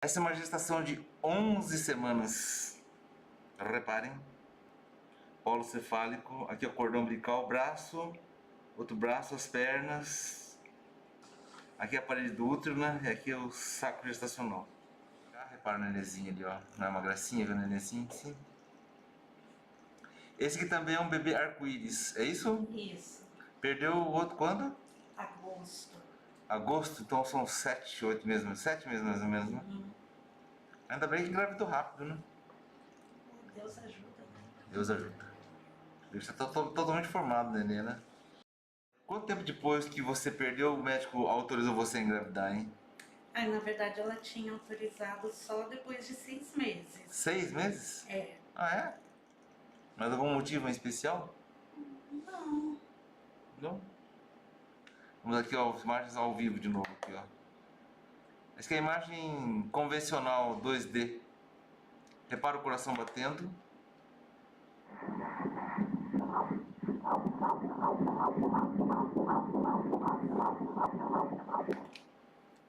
Essa é uma gestação de 11 semanas. Reparem. Polo cefálico. Aqui é o cordão umbilical, braço. Outro braço, as pernas. Aqui é a parede do útero, né? E aqui é o saco gestacional. Repara o nenenzinho ali, ó. Não é uma gracinha ver o nenenzinho? Sim. Esse aqui também é um bebê arco-íris, é isso? Isso. Perdeu o outro quando? Agosto. Agosto, então são 7, 8 meses, 7 meses mais ou menos, né? Ainda bem que engravidou rápido, né? Deus ajuda, né? Deus ajuda. Ele está totalmente formado, nenê, né? Quanto tempo depois que você perdeu, o médico autorizou você a engravidar, hein? Aí, na verdade, ela tinha autorizado só depois de 6 meses. 6 meses? É. Ah, é? Mas algum motivo em especial? Não. Não? Vamos aqui, ó, as imagens ao vivo de novo aqui, ó. Essa aqui é a imagem convencional 2D. Repara o coração batendo.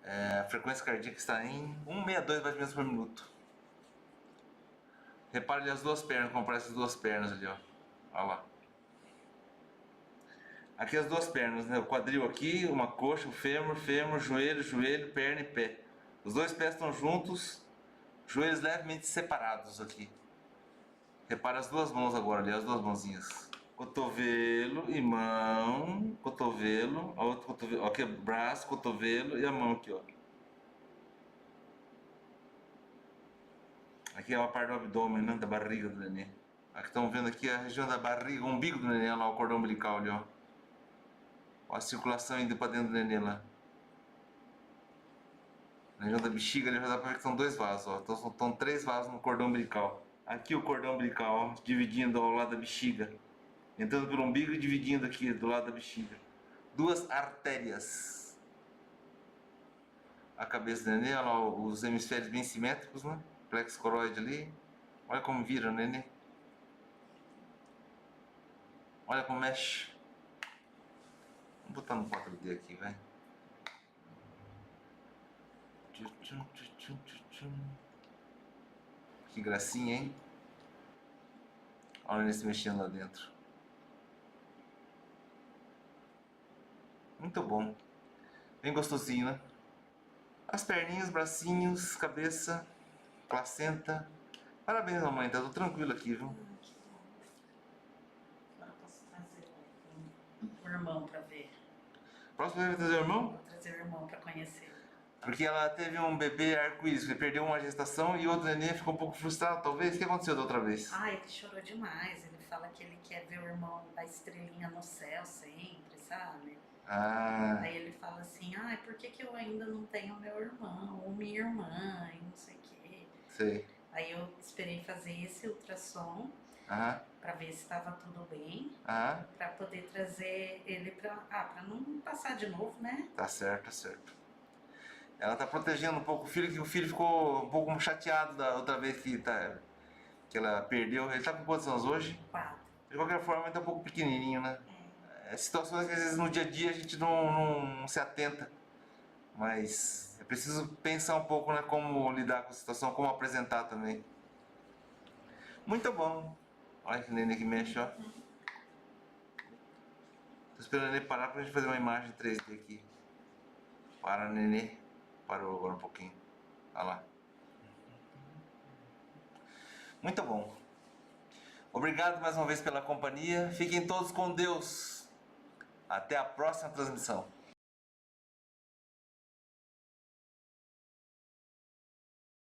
A frequência cardíaca está em 162 batimentos por minuto. Repare ali as duas pernas, como parece as duas pernas ali, ó. Olha lá. Aqui as duas pernas, né? O quadril aqui, uma coxa, o fêmur, joelho, joelho, perna e pé. Os dois pés estão juntos, joelhos levemente separados aqui. Repara as duas mãos agora ali, as duas mãozinhas. Cotovelo e mão, cotovelo, a outra cotovelo, aqui é braço, cotovelo e a mão aqui, ó. Aqui é a parte do abdômen, né, da barriga do neném. Aqui estão vendo aqui a região da barriga, o umbigo do neném, lá o cordão umbilical ali, ó. Ó a circulação indo para dentro do neném lá. Na região da bexiga ali já dá pra ver que são dois vasos, ó. Então estão 3 vasos no cordão umbilical. Aqui o cordão umbilical, ó, dividindo ao lado da bexiga. Entrando pelo umbigo e dividindo aqui do lado da bexiga. 2 artérias. A cabeça do neném, olha lá, os hemisférios bem simétricos, né? Plexo coroide ali. Olha como vira o neném. Olha como mexe. Vamos botar no 4D aqui, vai. Que gracinha, hein? Olha ele se mexendo lá dentro. Muito bom. Bem gostosinho, né? As perninhas, bracinhos, cabeça, placenta. Parabéns, mamãe. Tá tudo tranquilo aqui, viu? Que bom. Agora eu posso trazer o irmão pra ver. Próximo vai trazer o irmão? Vou trazer o irmão pra conhecer. Porque ela teve um bebê arco-íris, ele perdeu uma gestação e outro neném ficou um pouco frustrado, talvez. O que aconteceu da outra vez? Ah, ele chorou demais. Ele fala que ele quer ver o irmão da estrelinha no céu sempre, sabe? Ah, Aí ele fala assim, ah, por que eu ainda não tenho meu irmão ou minha irmã e não sei o quê. sei. Aí eu esperei fazer esse ultrassom Aham, pra ver se estava tudo bem, aham. pra poder trazer ele pra não passar de novo, né? Tá certo, tá certo. Ela tá protegendo um pouco o filho, que o filho ficou um pouco chateado da outra vez que ela perdeu. Ele tá com quantos anos hoje? 4. De qualquer forma, ele tá um pouco pequenininho, né? É. Situações que às vezes no dia a dia a gente não se atenta. Mas é preciso pensar um pouco, né, como lidar com a situação, como apresentar também. Muito bom. Olha que neném que mexe, ó. Tô esperando o neném parar pra gente fazer uma imagem 3D aqui. Para, neném. Parou agora um pouquinho. Olha lá. Muito bom. Obrigado mais uma vez pela companhia. Fiquem todos com Deus. Até a próxima transmissão.